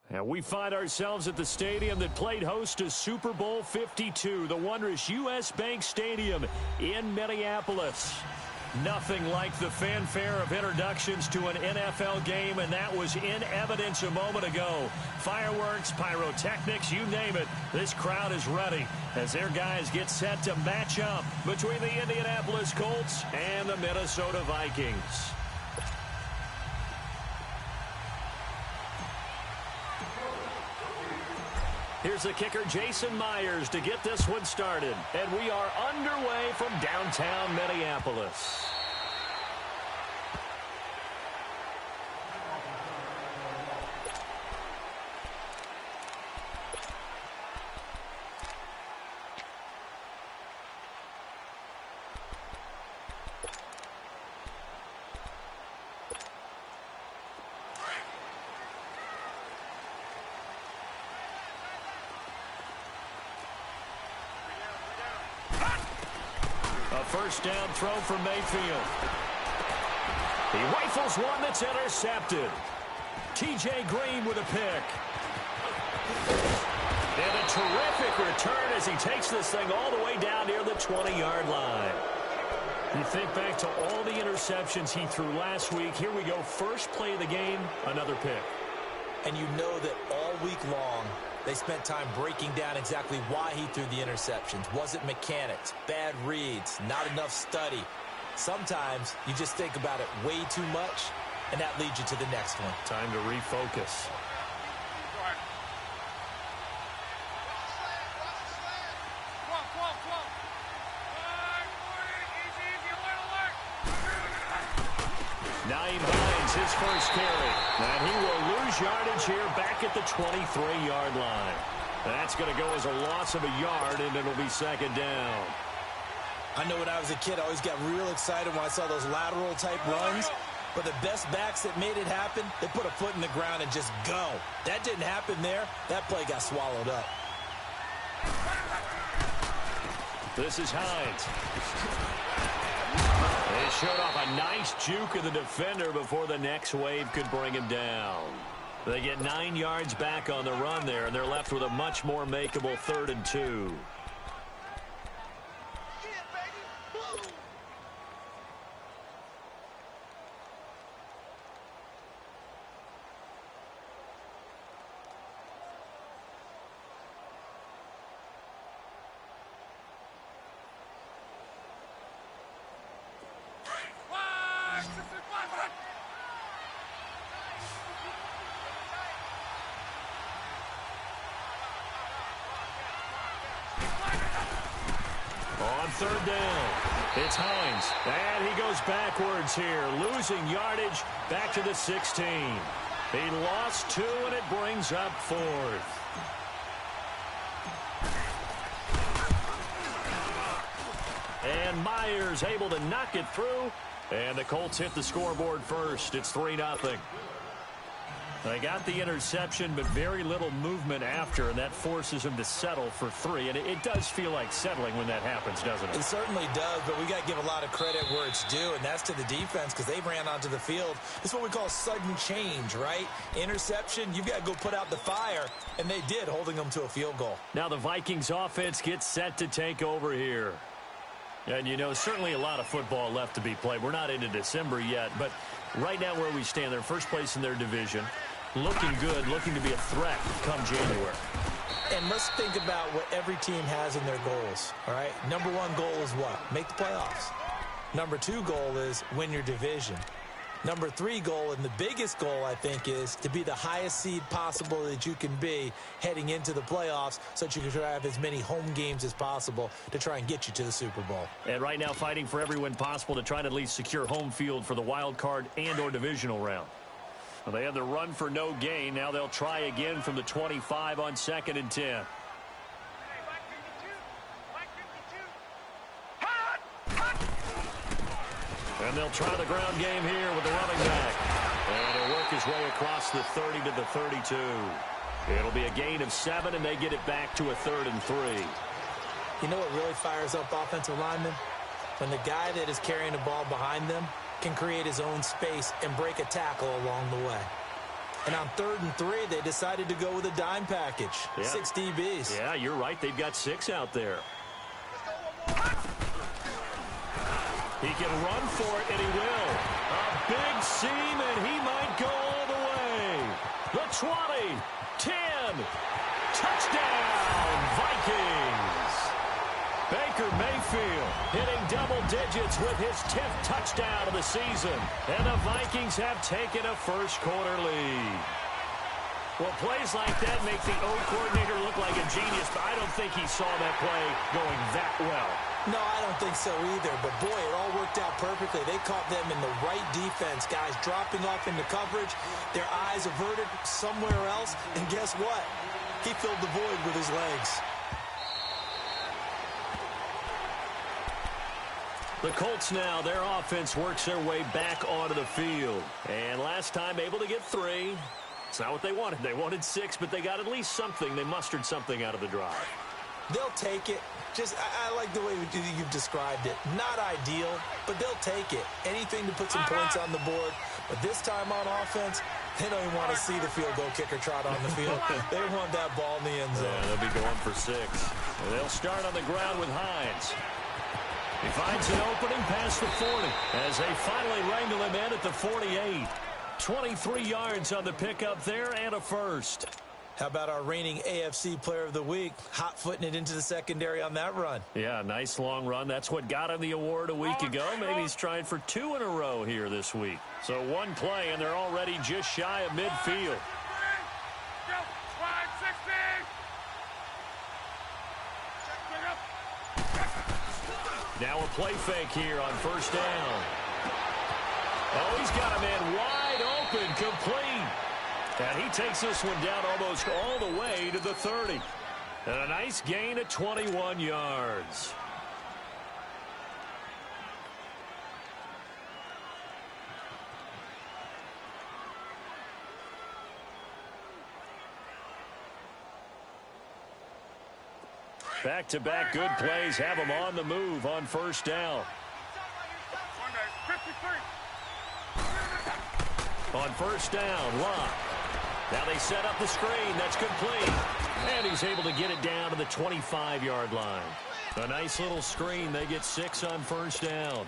And we find ourselves at the stadium that played host to Super Bowl 52, the wondrous U.S. Bank Stadium in Minneapolis. Nothing like the fanfare of introductions to an NFL game, and that was in evidence a moment ago. Fireworks, pyrotechnics, you name it. This crowd is ready as their guys get set to match up between the Indianapolis Colts and the Minnesota Vikings. Here's the kicker, Jason Myers, to get this one started. And we are underway from downtown Minneapolis. First down throw for Mayfield. He rifles one that's intercepted. T.J. Green with a pick. And a terrific return as he takes this thing all the way down near the 20-yard line. You think back to all the interceptions he threw last week. Here we go. First play of the game, another pick. And you know that all week long, they spent time breaking down exactly why he threw the interceptions. Was it mechanics, bad reads, not enough study? Sometimes you just think about it way too much, and that leads you to the next one. Time to refocus. His first carry, and he will lose yardage here back at the 23-yard line. That's going to go as a loss of a yard, and it'll be second down. I know when I was a kid, I always got real excited when I saw those lateral-type runs, but the best backs that made it happen, they put a foot in the ground and just go. That didn't happen there. That play got swallowed up. This is Hines. They showed off a nice juke of the defender before the next wave could bring him down. They get 9 yards back on the run there, and they're left with a much more makeable 3rd and 2. On 3rd down, it's Hines, and he goes backwards here, losing yardage back to the 16. He lost 2, and it brings up 4th. And Myers able to knock it through, and the Colts hit the scoreboard first. It's 3-0. They got the interception, but very little movement after, and that forces him to settle for 3. And it does feel like settling when that happens, doesn't it? It certainly does, but we got to give a lot of credit where it's due, and that's to the defense because they ran onto the field. It's what we call sudden change, right? Interception, you've got to go put out the fire, and they did, holding them to a field goal. Now the Vikings offense gets set to take over here. And, you know, certainly a lot of football left to be played. We're not into December yet, but right now where we stand, they're first place in their division. Looking good, looking to be a threat come January. And let's think about what every team has in their goals, all right? Number 1 goal is what? Make the playoffs. Number 2 goal is win your division. Number 3 goal, and the biggest goal, I think, is to be the highest seed possible that you can be heading into the playoffs so that you can try to have as many home games as possible to try and get you to the Super Bowl. And right now fighting for every win possible to try to at least secure home field for the wild card and or divisional round. Well, they had the run for no gain. Now they'll try again from the 25 on 2nd and 10. And they'll try the ground game here with the running back. And he'll work his way across the 30 to the 32. It'll be a gain of 7, and they get it back to a 3rd and 3. You know what really fires up offensive linemen? When the guy that is carrying the ball behind them can create his own space and break a tackle along the way. And on 3rd and 3, they decided to go with a dime package. Yeah. 6 DBs. Yeah, you're right. They've got 6 out there. He can run for it, and he will. A big seam, and he might go all the way. The 20, 10, touchdown, Vikings. Baker Mayfield hitting double digits with his 10th touchdown of the season. And the Vikings have taken a first-quarter lead. Well, plays like that make the O coordinator look like a genius, but I don't think he saw that play going that well. No, I don't think so either, but boy, it all worked out perfectly. They caught them in the right defense, guys dropping off into coverage, their eyes averted somewhere else, and guess what? He filled the void with his legs. The Colts now, their offense works their way back onto the field. And last time able to get 3. It's not what they wanted. They wanted 6, but they got at least something. They mustered something out of the drive. They'll take it. I like the way you've described it. Not ideal, but they'll take it. Anything to put some points on the board. But this time on offense, they don't even want to see the field goal kicker trot on the field. They want that ball in the end zone. Yeah, they'll be going for 6. And they'll start on the ground with Hines. He finds an opening past the 40 as they finally wrangle him in at the 48. 23 yards on the pickup there and a first. How about our reigning AFC Player of the Week, hot-footing it into the secondary on that run? Yeah, nice long run. That's what got him the award a week ago. Maybe he's trying for 2 in a row here this week. So 1 play, and they're already just shy of midfield. Now a play fake here on first down. Oh, he's got a man wide open, complete. And he takes this one down almost all the way to the 30. And a nice gain of 21 yards. Back-to-back good plays have him on the move on first down. On first down, Locke. Now they set up the screen. That's complete. And he's able to get it down to the 25-yard line. A nice little screen. They get 6 on first down.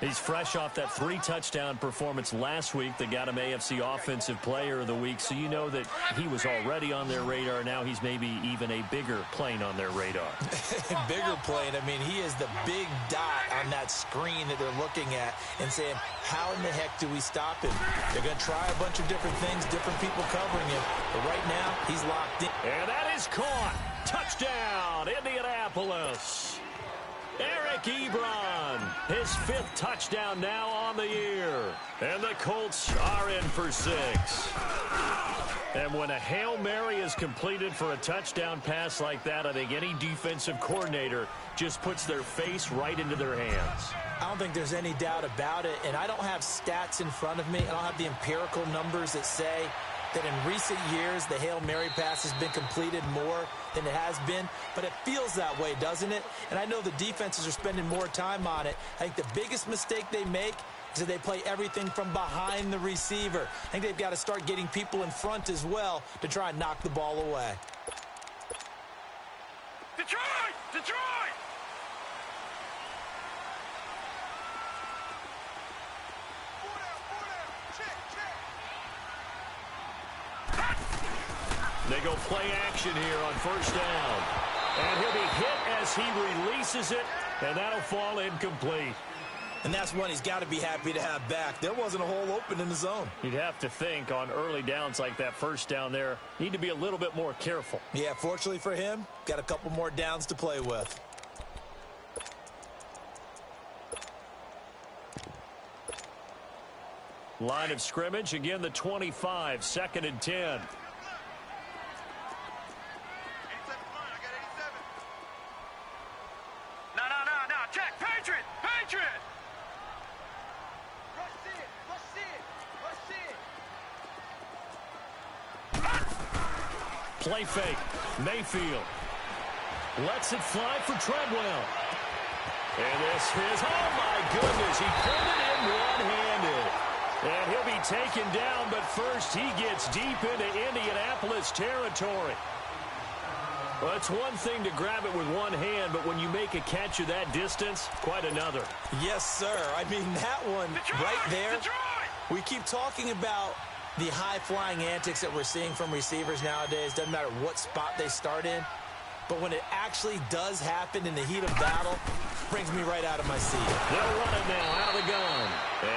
He's fresh off that 3-touchdown performance last week that got him AFC Offensive Player of the Week. So you know that he was already on their radar. Now he's maybe even a bigger plane on their radar. Bigger plane. I mean, he is the big dot on that screen that they're looking at and saying, how in the heck do we stop him? They're going to try a bunch of different things, different people covering him. But right now, he's locked in. And that is caught. Touchdown, Indianapolis. Eric Ebron, his 5th touchdown now on the year. And the Colts are in for 6. And when a Hail Mary is completed for a touchdown pass like that, I think any defensive coordinator just puts their face right into their hands. I don't think there's any doubt about it. And I don't have stats in front of me. I don't have the empirical numbers that say that in recent years the Hail Mary pass has been completed more than it has been, but it feels that way, doesn't it? And I know the defenses are spending more time on it. I think the biggest mistake they make is that they play everything from behind the receiver. I think they've got to start getting people in front as well to try and knock the ball away. Detroit! Detroit! They go play action here on first down. And he'll be hit as he releases it, and that'll fall incomplete. And that's one he's got to be happy to have back. There wasn't a hole open in the zone. You'd have to think on early downs like that first down there, need to be a little bit more careful. Yeah, fortunately for him, got a couple more downs to play with. Line of scrimmage, again the 25, 2nd and 10. Play fake. Mayfield lets it fly for Treadwell. And this is, oh my goodness, he pulled it in one-handed. And he'll be taken down, but first he gets deep into Indianapolis territory. Well, it's one thing to grab it with one hand, but when you make a catch of that distance, quite another. Yes, sir. I mean, that one right there. We keep talking about the high-flying antics that we're seeing from receivers nowadays. Doesn't matter what spot they start in. But when it actually does happen in the heat of battle, brings me right out of my seat. They'll run it now out of the gun.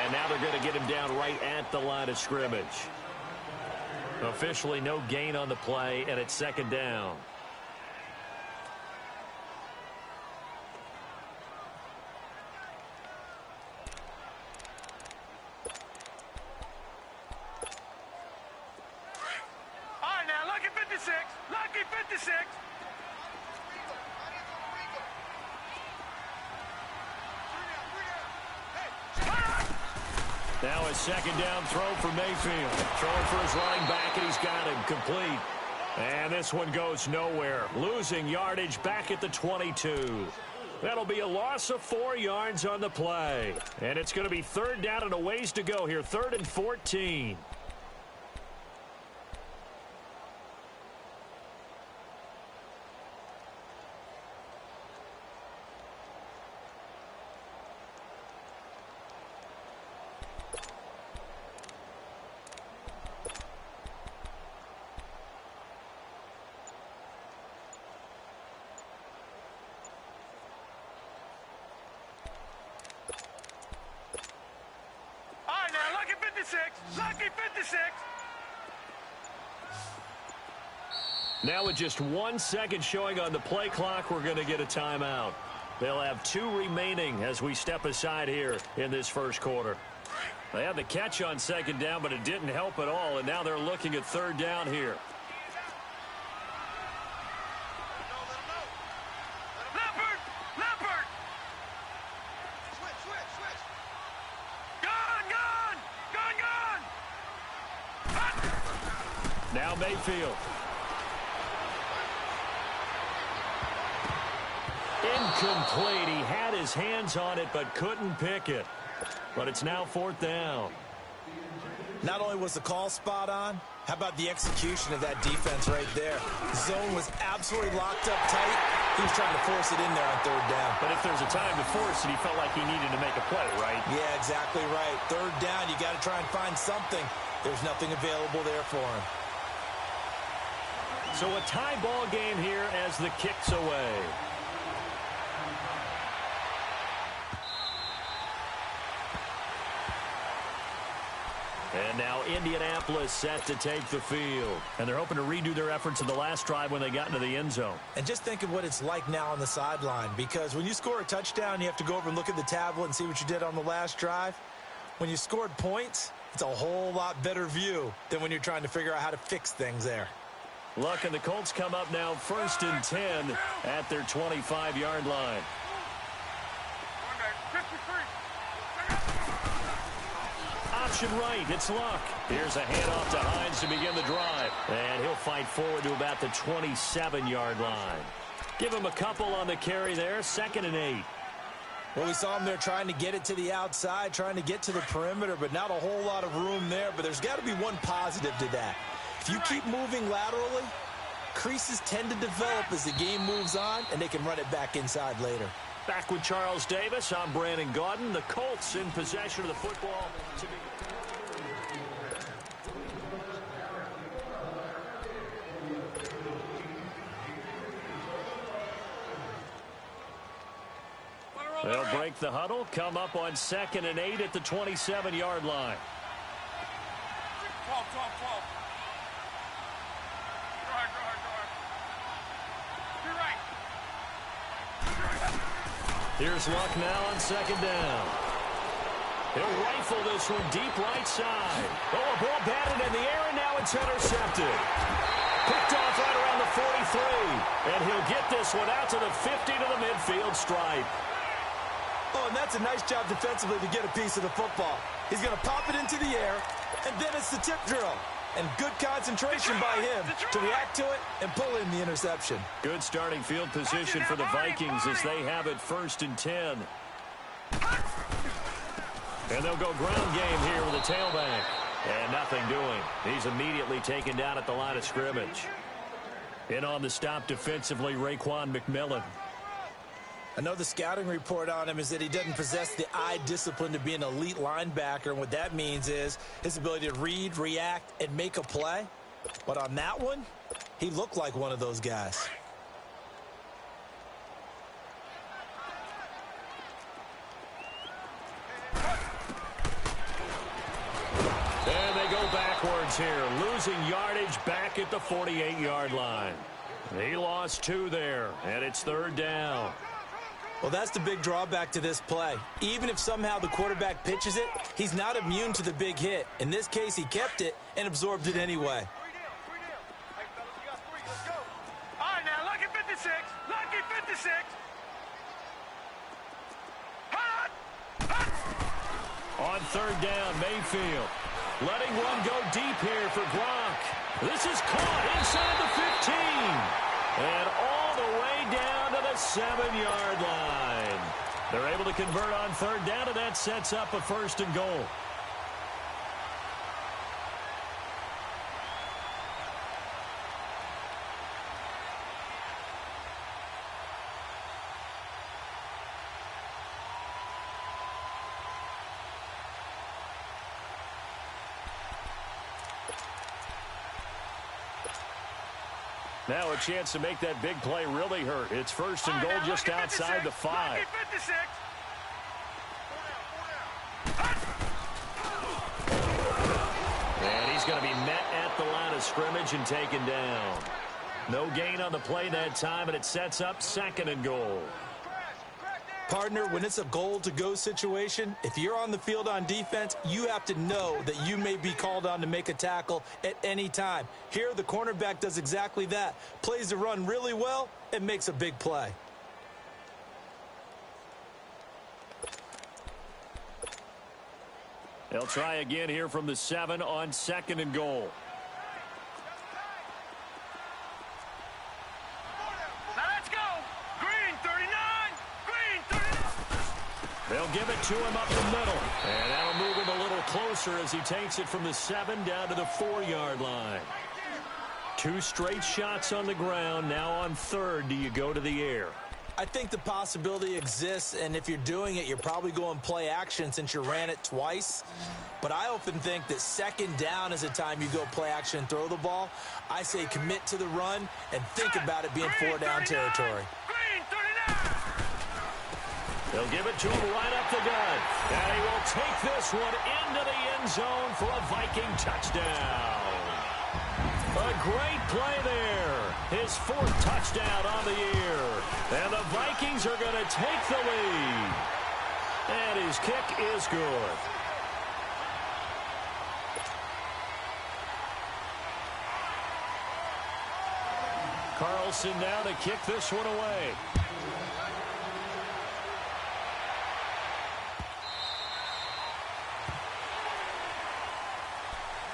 And now they're going to get him down right at the line of scrimmage. Officially no gain on the play, and it's second down. Lucky 56! Lucky 56! Now a second down throw for Mayfield. Throwing for his running back, and he's got him complete. And this one goes nowhere. Losing yardage back at the 22. That'll be a loss of 4 yards on the play. And it's going to be third down and a ways to go here. 3rd and 14. Lucky 56! Now with just 1 second showing on the play clock, we're going to get a timeout. They'll have 2 remaining as we step aside here in this first quarter. They had the catch on second down, but it didn't help at all, and now they're looking at third down here. Now Mayfield. Incomplete. He had his hands on it but couldn't pick it. But it's now 4th down. Not only was the call spot on, how about the execution of that defense right there? Zone was absolutely locked up tight. He was trying to force it in there on 3rd down. But if there's a time to force it, he felt like he needed to make a play, right? Yeah, exactly right. 3rd down, you got to try and find something. There's nothing available there for him. So a tie ball game here as the kick's away. And now Indianapolis set to take the field. And they're hoping to redo their efforts in the last drive when they got into the end zone. And just think of what it's like now on the sideline, because when you score a touchdown, you have to go over and look at the tablet and see what you did on the last drive. When you scored points, it's a whole lot better view than when you're trying to figure out how to fix things there. Look, and the Colts come up now 1st and 10 at their 25-yard line. Option right, it's Luck. Here's a handoff to Hines to begin the drive. And he'll fight forward to about the 27-yard line. Give him a couple on the carry there, 2nd and 8. Well, we saw him there trying to get it to the outside, trying to get to the perimeter, but not a whole lot of room there. But there's got to be one positive to that. If you keep moving laterally, creases tend to develop as the game moves on, and they can run it back inside later. Back with Charles Davis, I'm Brandon Gaudin. The Colts in possession of the football. They'll break the huddle, come up on 2nd and 8 at the 27-yard line. 12. Here's Luck now on 2nd down. He'll rifle this one deep right side. Oh, a ball batted in the air, and now it's intercepted. Picked off right around the 43. And he'll get this one out to the 50 to the midfield stripe. Oh, and that's a nice job defensively to get a piece of the football. He's going to pop it into the air, and then it's the tip drill. And good concentration by him to react to it and pull in the interception. Good starting field position for the Vikings as they have it 1st and 10. And they'll go ground game here with a tailback. And nothing doing. He's immediately taken down at the line of scrimmage. In on the stop defensively, Raekwon McMillan. I know the scouting report on him is that he doesn't possess the eye discipline to be an elite linebacker. And what that means is his ability to read, react, and make a play. But on that one, he looked like one of those guys. And they go backwards here, losing yardage back at the 48-yard line. He lost 2 there, and it's 3rd down. Well, that's the big drawback to this play. Even if somehow the quarterback pitches it, he's not immune to the big hit. In this case, he kept it and absorbed it anyway. All right, now, lucky 56. Lucky 56. Hot! On 3rd down, Mayfield. Letting one go deep here for Gronk. This is caught inside the 15. And all the way down to the 7-yard line. They're able to convert on 3rd down, and that sets up a 1st and goal. Now a chance to make that big play really hurt. It's 1st and goal just outside the 5. And he's going to be met at the line of scrimmage and taken down. No gain on the play that time, and it sets up 2nd and goal. Partner, when it's a goal-to-go situation, if you're on the field on defense, you have to know that you may be called on to make a tackle at any time. Here, the cornerback does exactly that. Plays the run really well and makes a big play. They'll try again here from the 7 on 2nd and goal. They'll give it to him up the middle. And that'll move him a little closer as he takes it from the 7 down to the 4-yard line. 2 straight shots on the ground. Now on 3rd, do you go to the air? I think the possibility exists, and if you're doing it, you're probably going play action since you ran it twice. But I often think that 2nd down is a time you go play action and throw the ball. I say commit to the run and think about it being 4-down territory. They'll give it to him right up the gut. And he will take this one into the end zone for a Viking touchdown. A great play there. His 4th touchdown on the year. And the Vikings are going to take the lead. And his kick is good. Carlson now to kick this one away.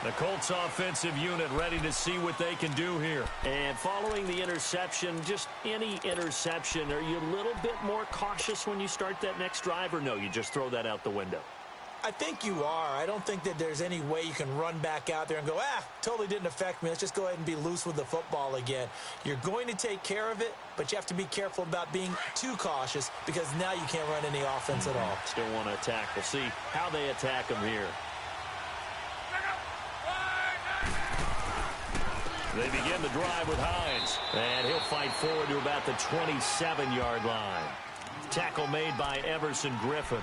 The Colts offensive unit ready to see what they can do here. And following the interception, just any interception, are you a little bit more cautious when you start that next drive, or no, you just throw that out the window? I think you are. I don't think that there's any way you can run back out there and go, totally didn't affect me. Let's just go ahead and be loose with the football again. You're going to take care of it, but you have to be careful about being too cautious because now you can't run any offense at all. Still want to attack. We'll see how they attack them here. They begin the drive with Hines, and he'll fight forward to about the 27-yard line. Tackle made by Everson Griffin.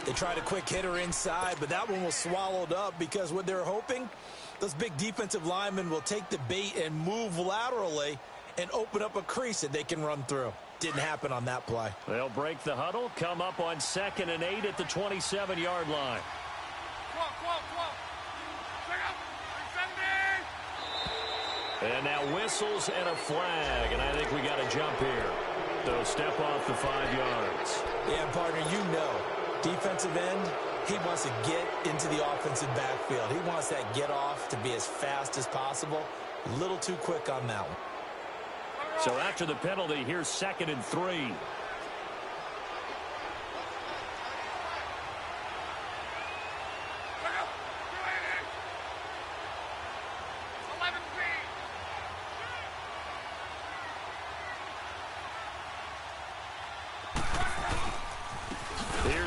They tried a quick hitter inside, but that one was swallowed up because what they're hoping, those big defensive linemen will take the bait and move laterally and open up a crease that they can run through. Didn't happen on that play. They'll break the huddle, come up on 2nd and 8 at the 27-yard line. And now whistles and a flag, and I think we got a jump here. So step off the 5 yards. Yeah, partner, you know, defensive end, he wants to get into the offensive backfield. He wants that get off to be as fast as possible. A little too quick on that one. So after the penalty, here's 2nd and 3.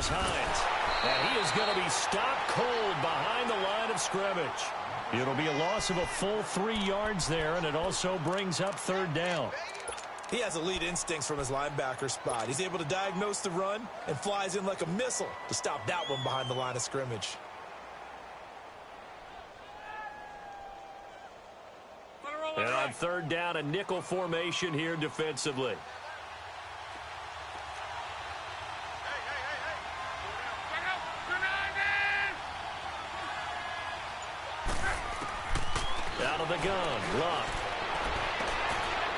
is Hines. And he is going to be stopped cold behind the line of scrimmage. It'll be a loss of a full 3 yards there, and it also brings up third down. He has elite instincts from his linebacker spot. He's able to diagnose the run and flies in like a missile to stop that one behind the line of scrimmage. And on third down, a nickel formation here defensively. Out of the gun, Luck.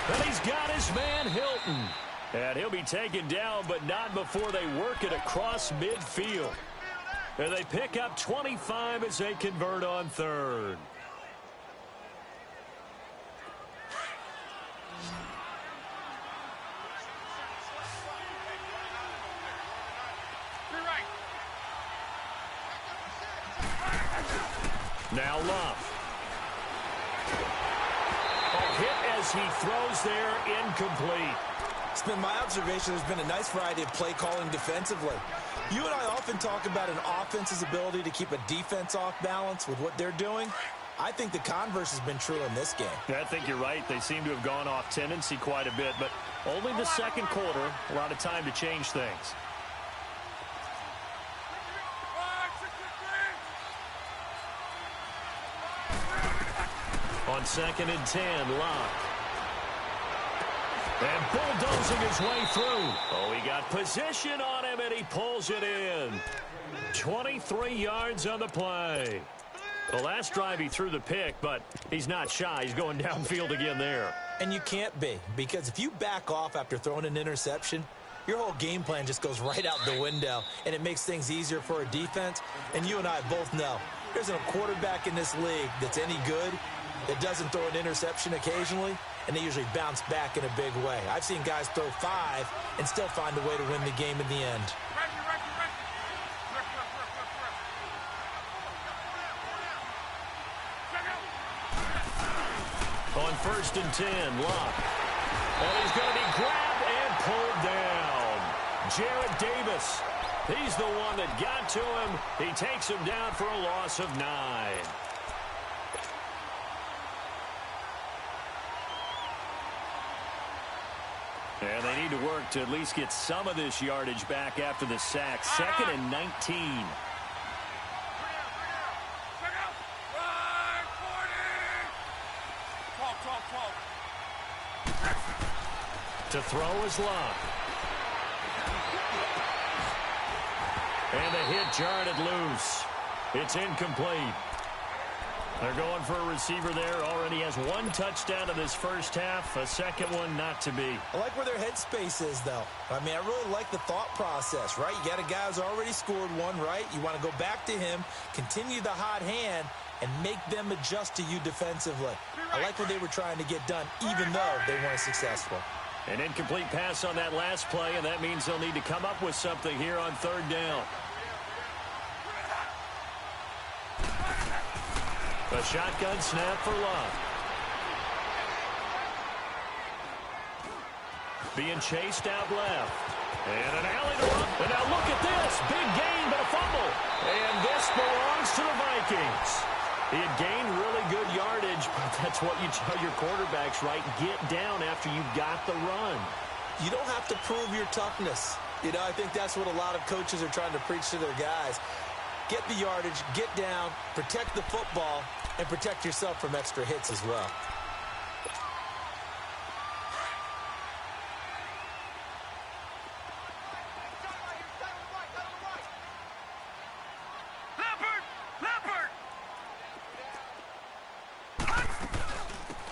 And he's got his man, Hilton. And he'll be taken down, but not before they work it across midfield. And they pick up 25 as they convert on third. Now Love. Hit as he throws there, incomplete. It's been my observation there's been a nice variety of play calling defensively. You and I often talk about an offense's ability to keep a defense off balance with what they're doing. I think the converse has been true in this game. Yeah, I think you're right. They seem to have gone off tendency quite a bit, but only the second quarter, a lot of time to change things. On 2nd and 10, Locke. And bulldozing his way through. Oh, he got position on him, and he pulls it in. 23 yards on the play. The last drive he threw the pick, but he's not shy. He's going downfield again there. And you can't be, because if you back off after throwing an interception, your whole game plan just goes right out the window, and it makes things easier for a defense. And you and I both know there's a quarterback in this league that's any good that doesn't throw an interception occasionally, and they usually bounce back in a big way. I've seen guys throw 5 and still find a way to win the game in the end. On 1st and 10, Locke. And he's going to be grabbed and pulled down. Jarrett Davis. He's the one that got to him. He takes him down for a loss of 9. And they need to work to at least get some of this yardage back after the sack. 2nd and 19. To throw is Locke. And the hit jarred it loose. It's incomplete. They're going for a receiver there. Already has 1 touchdown in this first half. A second one not to be. I like where their headspace is, though. I mean, I really like the thought process, right? You got a guy who's already scored 1, right? You want to go back to him, continue the hot hand, and make them adjust to you defensively. I like what they were trying to get done, even though they weren't successful. An incomplete pass on that last play, and that means they'll need to come up with something here on third down. A shotgun snap for Love. Being chased out left. And an alley to run. And now look at this. Big gain, but a fumble. And this belongs to the Vikings. He had gained really good yardage, but that's what you tell your quarterbacks, right? Get down after you got the run. You don't have to prove your toughness. You know, I think that's what a lot of coaches are trying to preach to their guys. Get the yardage, get down, protect the football, and protect yourself from extra hits as well.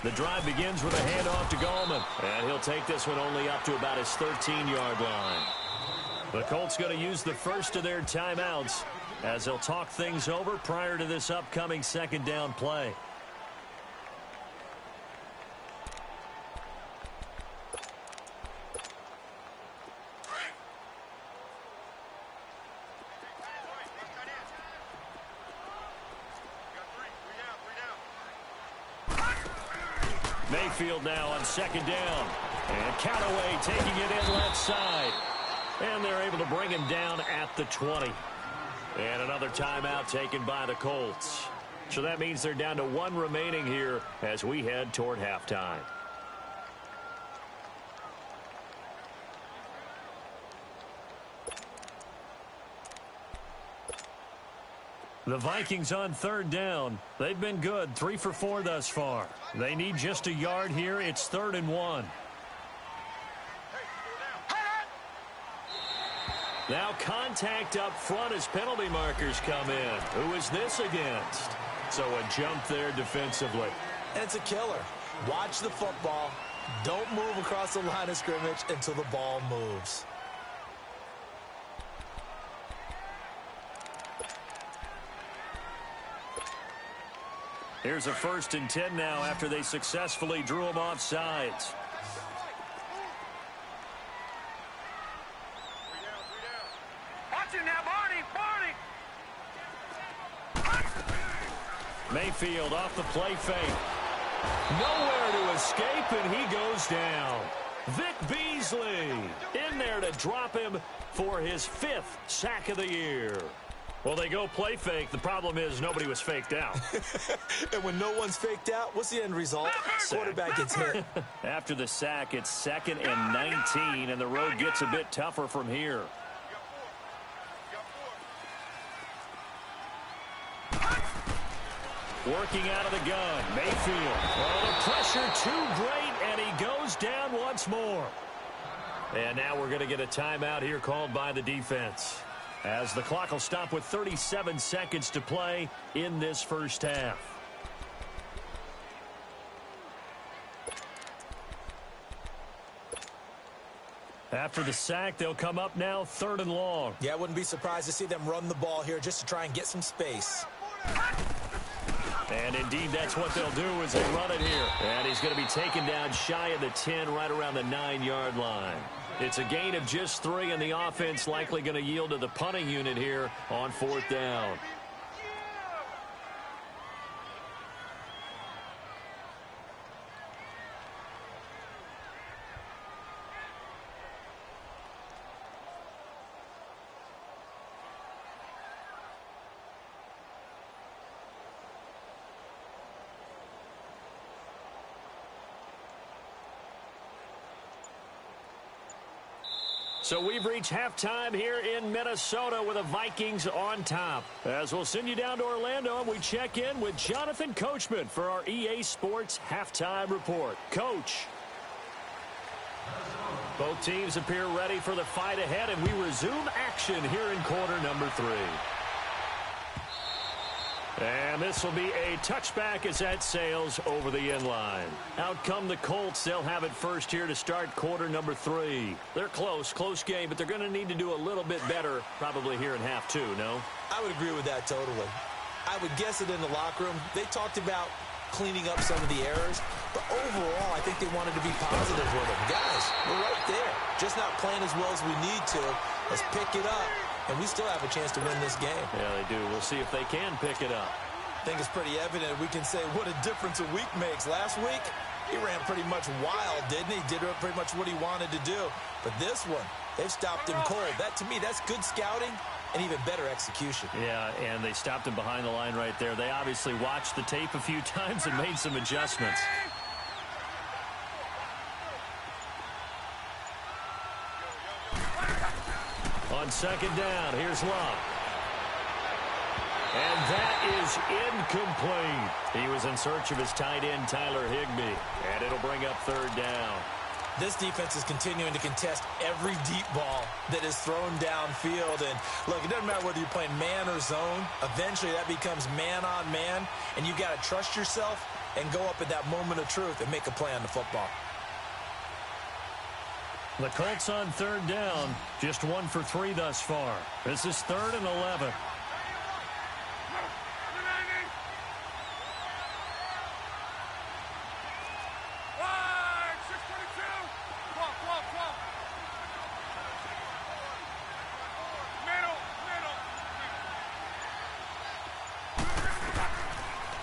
The drive begins with a handoff to Gallman. And he'll take this one only up to about his 13-yard line. The Colts going to use the first of their timeouts as they'll talk things over prior to this upcoming second down play. Mayfield now on second down. And Callaway taking it in left side. And they're able to bring him down at the 20. And another timeout taken by the Colts. So that means they're down to one remaining here as we head toward halftime. The Vikings on third down. They've been good, 3 for 4 thus far. They need just a yard here. It's 3rd and 1. Now contact up front as penalty markers come in. Who is this against? So a jump there defensively. And it's a killer. Watch the football. Don't move across the line of scrimmage until the ball moves. Here's a 1st and 10 now after they successfully drew him off sides. Watch it now, Barney! Mayfield off the play fake. Nowhere to escape, and he goes down. Vic Beasley in there to drop him for his 5th sack of the year. Well, they go play fake. The problem is nobody was faked out. And when no one's faked out, what's the end result? Quarterback gets hit. After the sack, it's 2nd and 19, and the road gets a bit tougher from here. Working out of the gun, Mayfield. Oh, the pressure too great, and he goes down once more. And now we're going to get a timeout here called by the defense, as the clock will stop with 37 seconds to play in this first half. After the sack, they'll come up now 3rd and long. Yeah, I wouldn't be surprised to see them run the ball here just to try and get some space. And indeed, that's what they'll do as they run it here. And he's going to be taken down shy of the 10, right around the 9-yard line. It's a gain of just 3, and the offense likely going to yield to the punting unit here on 4th down. So we've reached halftime here in Minnesota with the Vikings on top. As we'll send you down to Orlando, and we check in with Jonathan Coachman for our EA Sports Halftime Report. Coach. Both teams appear ready for the fight ahead, and we resume action here in quarter number 3. And this will be a touchback as that sails over the end line. Out come the Colts. They'll have it first here to start quarter number 3. They're close game, but they're going to need to do a little bit better probably here in half 2, no? I would agree with that totally. I would guess that in the locker room, they talked about cleaning up some of the errors, but overall, I think they wanted to be positive with them. Guys, we're right there. Just not playing as well as we need to. Let's pick it up. And we still have a chance to win this game. Yeah, they do. We'll see if they can pick it up. I think it's pretty evident. We can say what a difference a week makes. Last week, he ran pretty much wild, didn't he? Did pretty much what he wanted to do. But this one, they've stopped him cold. That, to me, that's good scouting and even better execution. Yeah, and they stopped him behind the line right there. They obviously watched the tape a few times and made some adjustments. On 2nd down, here's Love. And that is incomplete. He was in search of his tight end, Tyler Higbee. And it'll bring up 3rd down. This defense is continuing to contest every deep ball that is thrown downfield. And, look, it doesn't matter whether you're playing man or zone. Eventually, that becomes man on man. And you've got to trust yourself and go up at that moment of truth and make a play on the football. The Colts on 3rd down, just 1 for 3 thus far. This is 3rd and 11.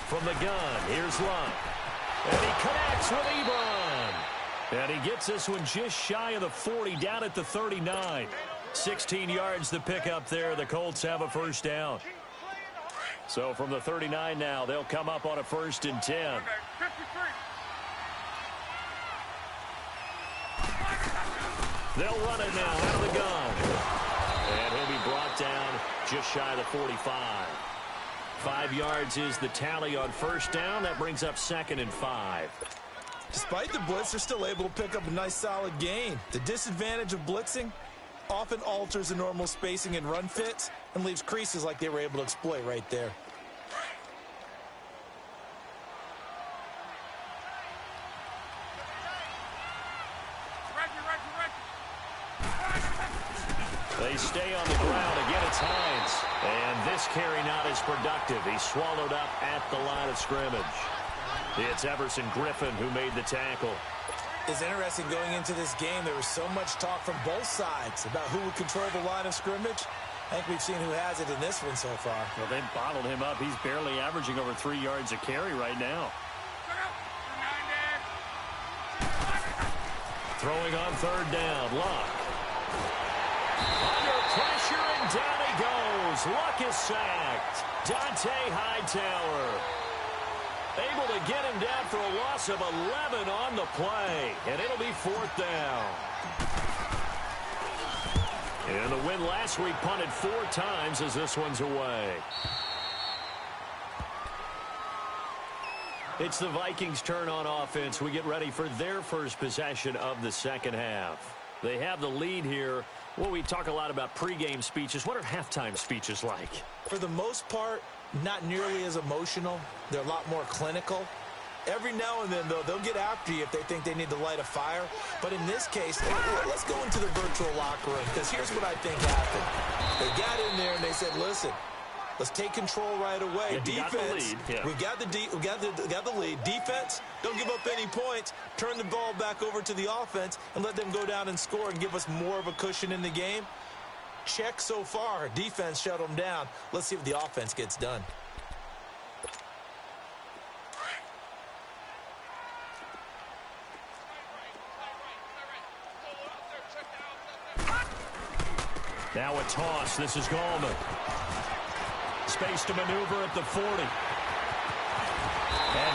From the gun, here's Love. And he connects with Ebron. And he gets this one just shy of the 40, down at the 39. 16 yards the pickup there. The Colts have a first down. So from the 39 now, they'll come up on a 1st and 10. They'll run it now out of the gun. And he'll be brought down just shy of the 45. 5 yards is the tally on first down. That brings up 2nd and 5. Despite the blitz, they're still able to pick up a nice solid gain. The disadvantage of blitzing often alters the normal spacing and run fits and leaves creases like they were able to exploit right there. They stay on the ground. Again, it's Hines. And this carry not as productive. He's swallowed up at the line of scrimmage. It's Everson Griffin who made the tackle. It's interesting going into this game. There was so much talk from both sides about who would control the line of scrimmage. I think we've seen who has it in this one so far. Well, they've bottled him up. He's barely averaging over 3 yards a carry right now. Throwing on 3rd down. Luck. Under pressure, and down he goes. Luck is sacked. Dante Hightower able to get him down for a loss of 11 on the play. And it'll be 4th down. And the win last week punted 4 times as this one's away. It's the Vikings' turn on offense. We get ready for their first possession of the second half. They have the lead here. Well, we talk a lot about pregame speeches. What are halftime speeches like? For the most part, not nearly as emotional. They're a lot more clinical. Every now and then, though, they'll get after you if they think they need to light a fire. But in this case, let's go into the virtual locker room, because here's what I think happened. They got in there and they said, listen, let's take control right away. Yeah, defense, we got the lead. Defense, don't give up any points. Turn the ball back over to the offense and let them go down and score and give us more of a cushion in the game. Check so far. Defense shut them down. Let's see if the offense gets done. Now a toss. This is Gallman. Space to maneuver at the 40. And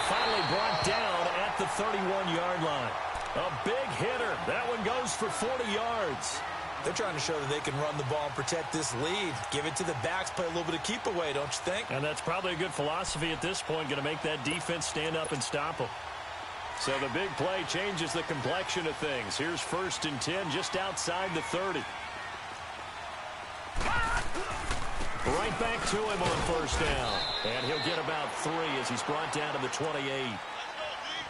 finally brought down at the 31-yard line. A big hitter. That one goes for 40 yards. They're trying to show that they can run the ball and protect this lead. Give it to the backs, play a little bit of keep away, don't you think? And that's probably a good philosophy at this point, going to make that defense stand up and stop them. So the big play changes the complexion of things. Here's 1st and 10 just outside the 30. Right back to him on 1st down. And he'll get about 3 as he's brought down to the 28.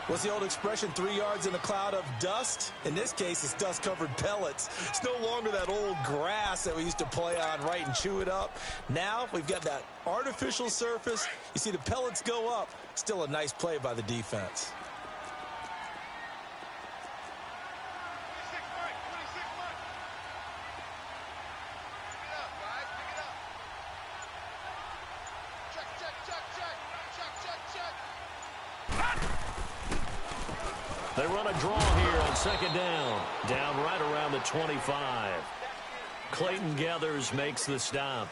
What's the old expression, 3 yards in a cloud of dust? In this case, it's dust-covered pellets. It's no longer that old grass that we used to play on, right, and chew it up. Now we've got that artificial surface. You see the pellets go up. Still a nice play by the defense. They run a draw here on 2nd down. Down right around the 25. Clayton Gathers makes the stop.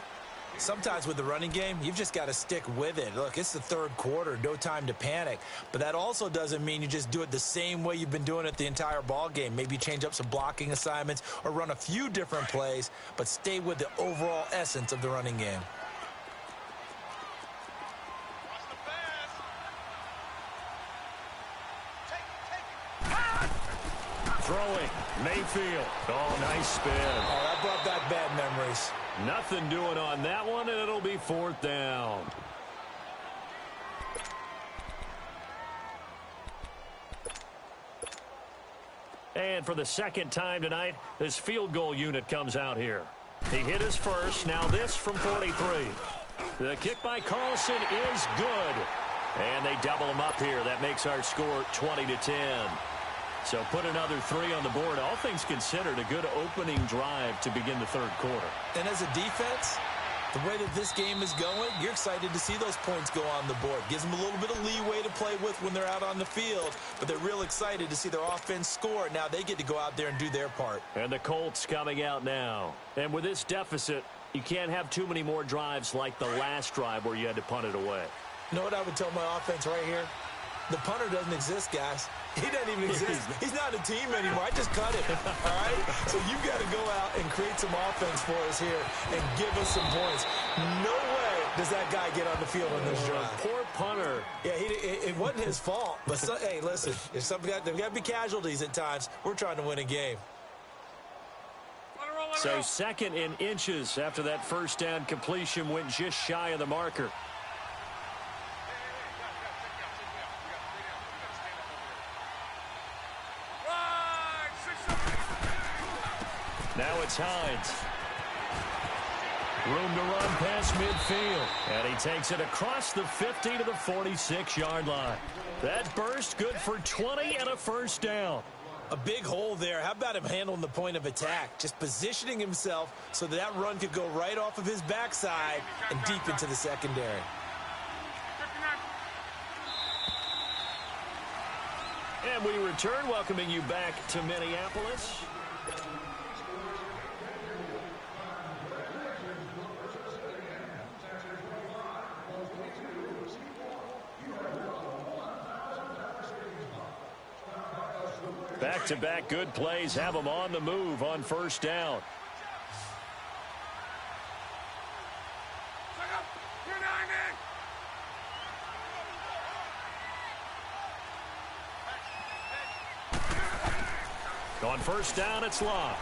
Sometimes with the running game, you've just got to stick with it. Look, it's the 3rd quarter, no time to panic. But that also doesn't mean you just do it the same way you've been doing it the entire ball game. Maybe change up some blocking assignments or run a few different plays, but stay with the overall essence of the running game. Throwing, Mayfield. Oh, nice spin. Oh, that brought back bad memories. Nothing doing on that one, and it'll be 4th down. And for the 2nd time tonight, this field goal unit comes out here. He hit his first, now this from 43. The kick by Carlson is good. And they double him up here. That makes our score 20-10. So put another 3 on the board. All things considered, a good opening drive to begin the 3rd quarter. And as a defense, The way that this game is going, you're excited to see those points go on the board. Gives them a little bit of leeway to play with when they're out on the field, but they're real excited to see their offense score. Now they get to go out there and do their part. And the Colts coming out now. And with this deficit, you can't have too many more drives like the last drive where you had to punt it away. You know what I would tell my offense right here? The punter doesn't exist, guys. He doesn't even exist. He's not a team anymore. I just cut him, all right? So you've got to go out and create some offense for us here and give us some points. No way does that guy get on the field on this drive. Poor punter. Yeah, it wasn't his fault. But, hey, listen, if there's got to be casualties at times. We're trying to win a game. So 2nd in inches after that first down completion went just shy of the marker. Now it's Hines. Room to run past midfield. And he takes it across the 50 to the 46-yard line. That burst good for 20 and a first down. A big hole there. How about him handling the point of attack? Just positioning himself so that run could go right off of his backside and deep into the secondary. And we return, welcoming you back to Minneapolis. Back-to-back good plays have them on the move on first down. On first down, it's locked.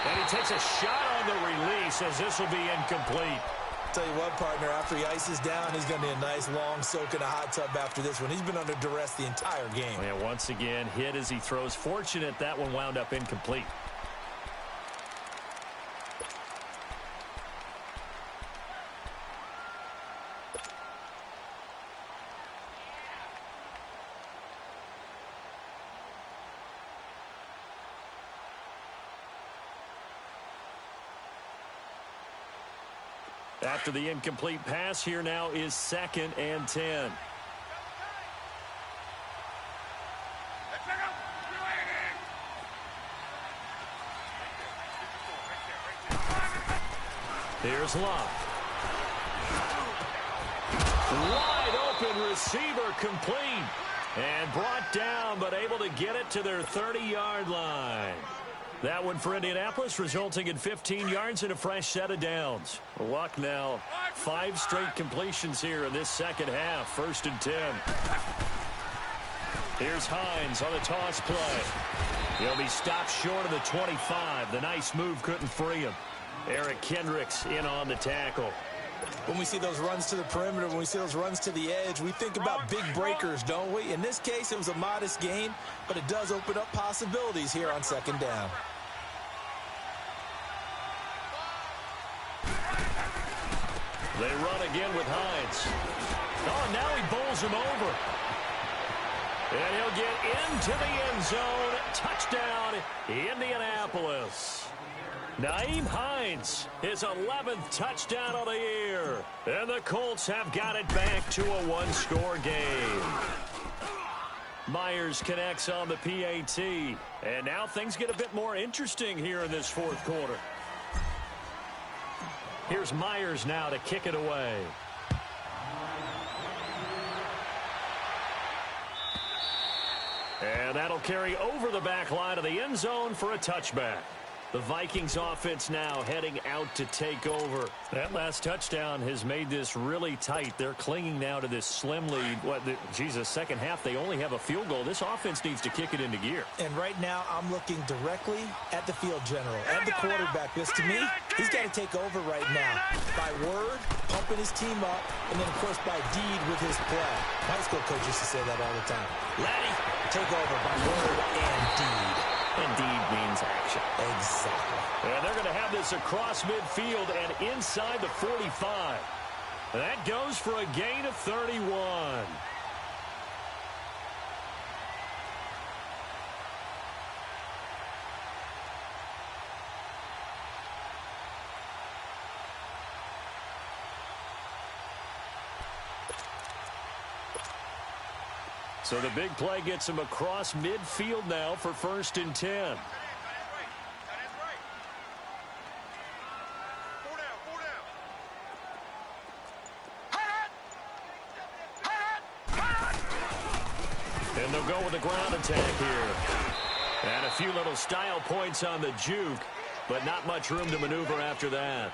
And he takes a shot on the release as this will be incomplete. Tell you what, partner, after he ices down, he's going to need a nice long soak in a hot tub after this one. He's been under duress the entire game. And once again, hit as he throws. Fortunate that one wound up incomplete. After the incomplete pass, here now is 2nd and 10. Here's Locke. Wide open receiver complete. And brought down, but able to get it to their 30-yard line. That one for Indianapolis, resulting in 15 yards and a fresh set of downs. Luck now, 5 straight completions here in this second half. 1st and 10. Here's Hines on the toss play. He'll be stopped short of the 25. The nice move couldn't free him. Eric Kendricks in on the tackle. When we see those runs to the perimeter, when we see those runs to the edge, we think about big breakers, don't we? In this case, it was a modest gain, but it does open up possibilities here on 2nd down. They run again with Hines. Oh, now he bowls him over. And he'll get into the end zone. Touchdown, Indianapolis. Nyheim Hines, his 11th touchdown of the year. And the Colts have got it back to a one-score game. Myers connects on the PAT. And now things get a bit more interesting here in this 4th quarter. Here's Myers now to kick it away. And that'll carry over the back line of the end zone for a touchback. The Vikings offense now heading out to take over. That last touchdown has made this really tight. They're clinging now to this slim lead. Second half, they only have a field goal. This offense needs to kick it into gear. And right now, I'm looking directly at the field general, at the quarterback. Because to me, he's got to take over right now. By word, pumping his team up, and then, of course, by deed with his play. My school coach used to say that all the time. Laddie, take over by word and deed. Indeed means action. Exactly. And they're going to have this across midfield and inside the 45. That goes for a gain of 31. So the big play gets him across midfield now for 1st and 10. And they'll go with a ground attack here. And a few little style points on the juke, but not much room to maneuver after that.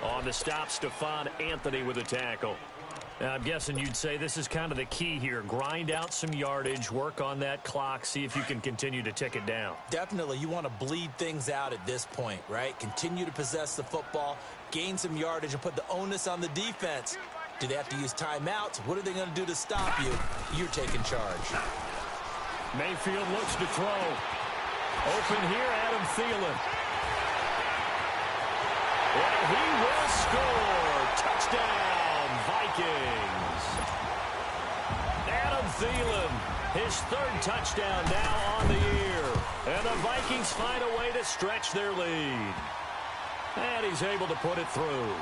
On the stop, Stephon Anthony with a tackle. I'm guessing you'd say this is kind of the key here. Grind out some yardage, work on that clock, see if you can continue to tick it down. Definitely, you want to bleed things out at this point, right? Continue to possess the football, gain some yardage, and put the onus on the defense. Do they have to use timeouts? What are they going to do to stop you? You're taking charge. Mayfield looks to throw. Open here, Adam Thielen. And he will score. Touchdown, Vikings. Adam Thielen, his 3rd touchdown now on the year. And the Vikings find a way to stretch their lead. And he's able to put it through.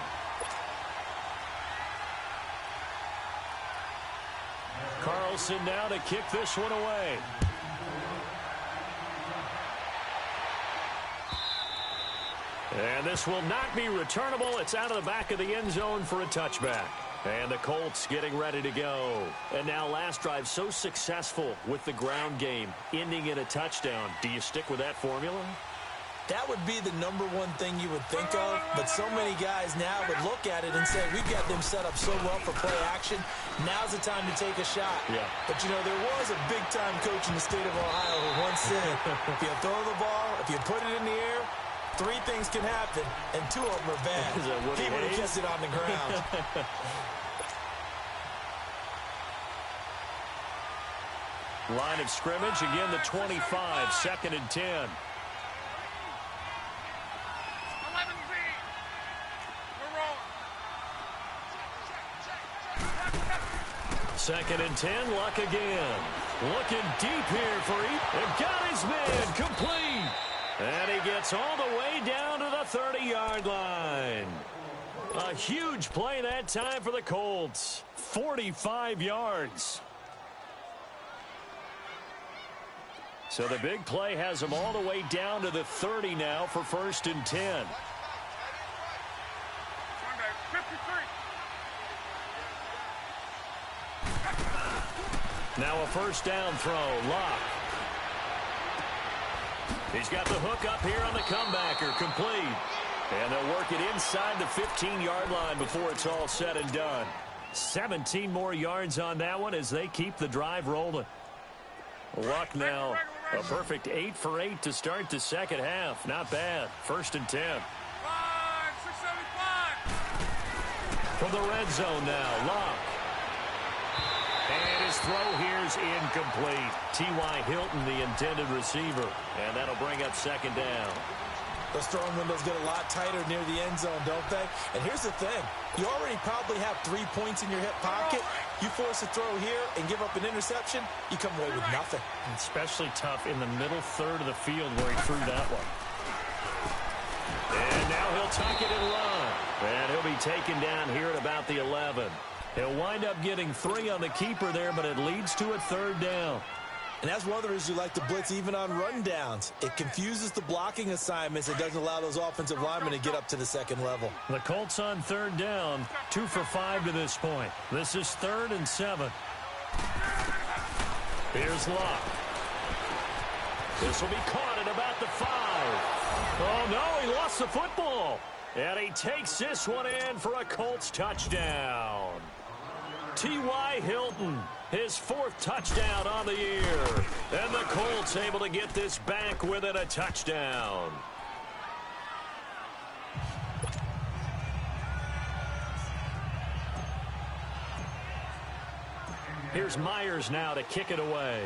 Carlson now to kick this one away. And this will not be returnable. It's out of the back of the end zone for a touchback. And the Colts getting ready to go. And now last drive so successful with the ground game, ending in a touchdown. Do you stick with that formula? That would be the number one thing you would think of, but so many guys now would look at it and say, we've got them set up so well for play action. Now's the time to take a shot. Yeah. But, you know, there was a big-time coach in the state of Ohio who once said, if you throw the ball, if you put it in the air, 3 things can happen, and 2 of them are bad. He would have kept it on the ground. Line of scrimmage, again the 25, 2nd and 10. 2nd and 10, Luck again. Looking deep here for and got his man complete. And he gets all the way down to the 30-yard line. A huge play that time for the Colts. 45 yards. So the big play has him all the way down to the 30 now for 1st and 10. Now a 1st down throw. Luck. He's got the hook up here on the comebacker. Complete. And they'll work it inside the 15-yard line before it's all said and done. 17 more yards on that one as they keep the drive rolling. Luck now. A perfect 8 for 8 to start the 2nd half. Not bad. 1st and 10. From the red zone now. Luck. And his throw here's incomplete. T.Y. Hilton, the intended receiver. And that'll bring up 2nd down. Those throwing windows get a lot tighter near the end zone, don't they? And here's the thing. You already probably have 3 points in your hip pocket. You force a throw here and give up an interception, you come away with nothing. Especially tough in the middle third of the field where he threw that one. And now he'll tuck it and run. And he'll be taken down here at about the 11. He'll wind up getting 3 on the keeper there, but it leads to a 3rd down. And that's one of the reasons you like to blitz even on rundowns. It confuses the blocking assignments. It doesn't allow those offensive linemen to get up to the 2nd level. The Colts on 3rd down, 2 for 5 to this point. This is 3rd and 7. Here's Luck. This will be caught at about the 5. Oh, no, he lost the football. And he takes this one in for a Colts touchdown. T.Y. Hilton, his 4th touchdown on the year. And the Colts able to get this back within a touchdown. Here's Myers now to kick it away.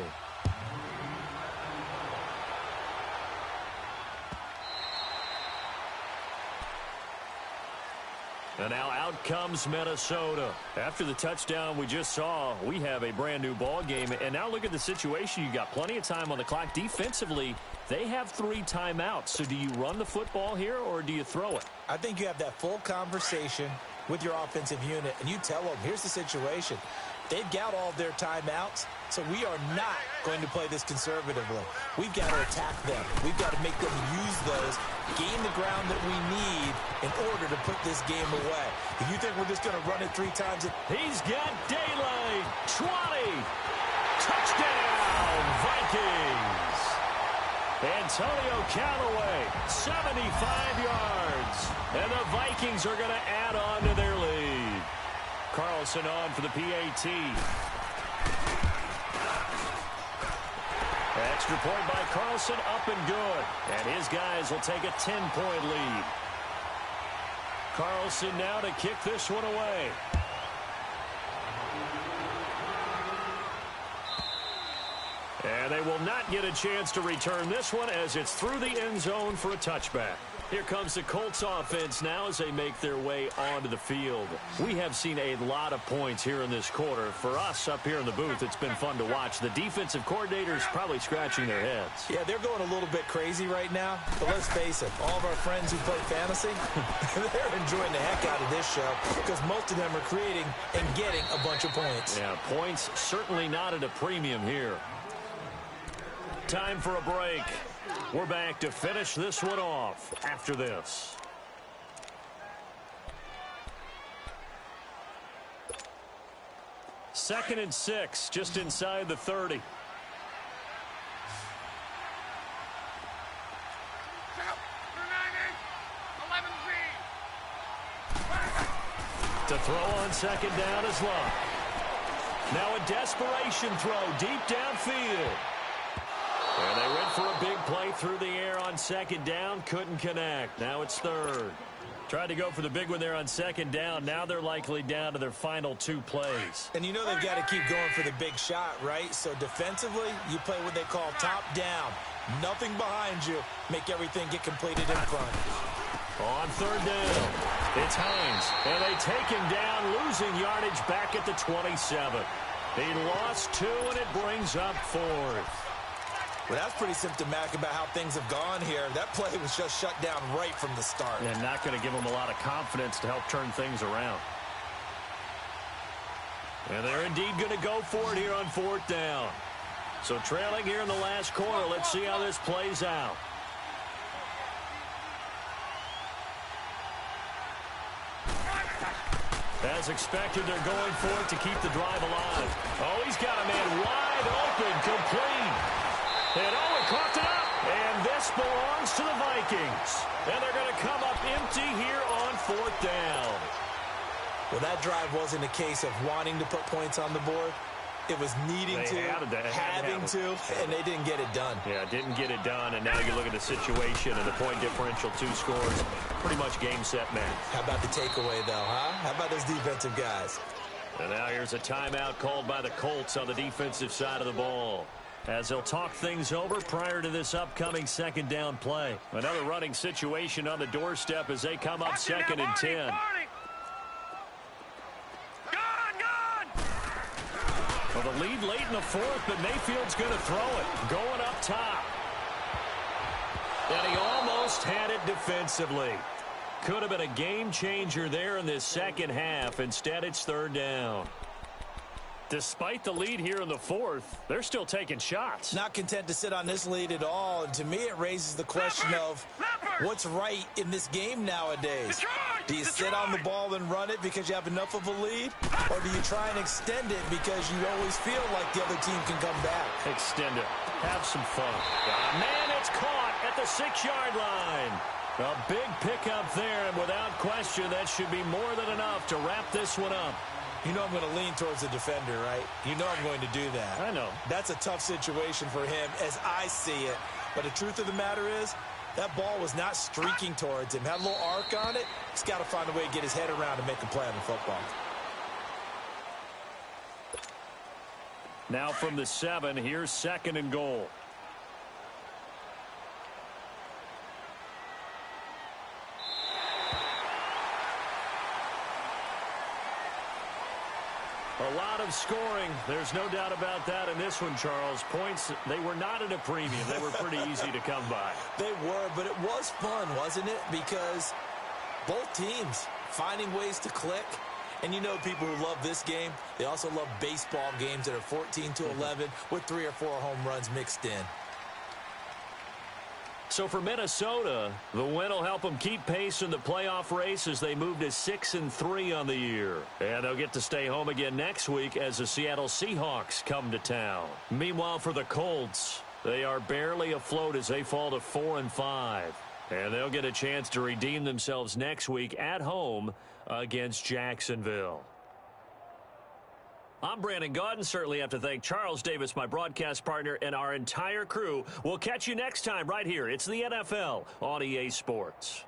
And now out comes Minnesota. After the touchdown we just saw, we have a brand new ball game. And now look at the situation. You got plenty of time on the clock. Defensively, they have 3 timeouts. So do you run the football here or do you throw it? I think you have that full conversation with your offensive unit, and you tell them, here's the situation. They've got all of their timeouts, so we are not going to play this conservatively. We've got to attack them. We've got to make them use those, gain the ground that we need in order to put this game away. If you think we're just going to run it 3 times... He's got daylight. 20. Touchdown, Vikings. Antonio Callaway, 75 yards. And the Vikings are going to add on to their lead. Carlson on for the PAT. Extra point by Carlson, up and good. And his guys will take a 10-point lead. Carlson now to kick this one away. And they will not get a chance to return this one as it's through the end zone for a touchback. Here comes the Colts offense now as they make their way onto the field. We have seen a lot of points here in this quarter. For us up here in the booth, it's been fun to watch. The defensive coordinators probably scratching their heads. Yeah, they're going a little bit crazy right now. But let's face it, all of our friends who play fantasy, they're enjoying the heck out of this show because most of them are creating and getting a bunch of points. Yeah, points certainly not at a premium here. Time for a break. We're back to finish this one off after this. Second and 6, just inside the 30. To throw on second down is Love. Now a desperation throw deep downfield. And they went for a big play through the air on second down. Couldn't connect. Now it's third. Tried to go for the big one there on second down. Now they're likely down to their final 2 plays. And you know they've got to keep going for the big shot, right? So defensively, you play what they call top down. Nothing behind you. Make everything get completed in front. On third down, it's Hines. And they take him down, losing yardage back at the 27. He lost 2, and it brings up 4th. Well, that's pretty symptomatic about how things have gone here. That play was just shut down right from the start. And not going to give them a lot of confidence to help turn things around. And they're indeed going to go for it here on 4th down. So trailing here in the last quarter, let's see how this plays out. As expected, they're going for it to keep the drive alive. Oh, he's got a man wide open, complete. And Owen coughed it up, and this belongs to the Vikings. And they're going to come up empty here on 4th down. Well, that drive wasn't a case of wanting to put points on the board. It was needing to, having to, and they didn't get it done. Yeah, didn't get it done, and now you look at the situation and the point differential, 2 scores, pretty much game, set, match. How about the takeaway, though, huh? How about those defensive guys? And now here's a timeout called by the Colts on the defensive side of the ball, as they'll talk things over prior to this upcoming second down play. Another running situation on the doorstep as they come up second and 10. Well, the lead late in the 4th, but Mayfield's going to throw it. Going up top. And he almost had it defensively. Could have been a game changer there in this second half. Instead, it's 3rd down. Despite the lead here in the 4th, they're still taking shots. Not content to sit on this lead at all. And to me, it raises the question of what's right in this game nowadays. Do you sit on the ball and run it because you have enough of a lead? Or do you try and extend it because you always feel like the other team can come back? Extend it. Have some fun. Man, it's caught at the 6-yard line. A big pickup there, and without question, that should be more than enough to wrap this one up. You know I'm going to lean towards the defender, right? You know I'm going to do that. I know. That's a tough situation for him as I see it. But the truth of the matter is, that ball was not streaking towards him. Had a little arc on it. He's got to find a way to get his head around and make a play on the football. Now from the 7, here's 2nd and goal. A lot of scoring. There's no doubt about that in this one, Charles. Points, they were not at a premium. They were pretty easy to come by. They were, but it was fun, wasn't it? Because both teams finding ways to click And you know people who love this game, they also love baseball games that are 14-11 with 3 or 4 home runs mixed in. So for Minnesota, the win will help them keep pace in the playoff race as they move to 6-3 on the year. And they'll get to stay home again next week as the Seattle Seahawks come to town. Meanwhile, for the Colts, they are barely afloat as they fall to 4-5. And they'll get a chance to redeem themselves next week at home against Jacksonville. I'm Brandon Gaudin. Certainly have to thank Charles Davis, my broadcast partner, and our entire crew. We'll catch you next time right here. It's the NFL on EA Sports.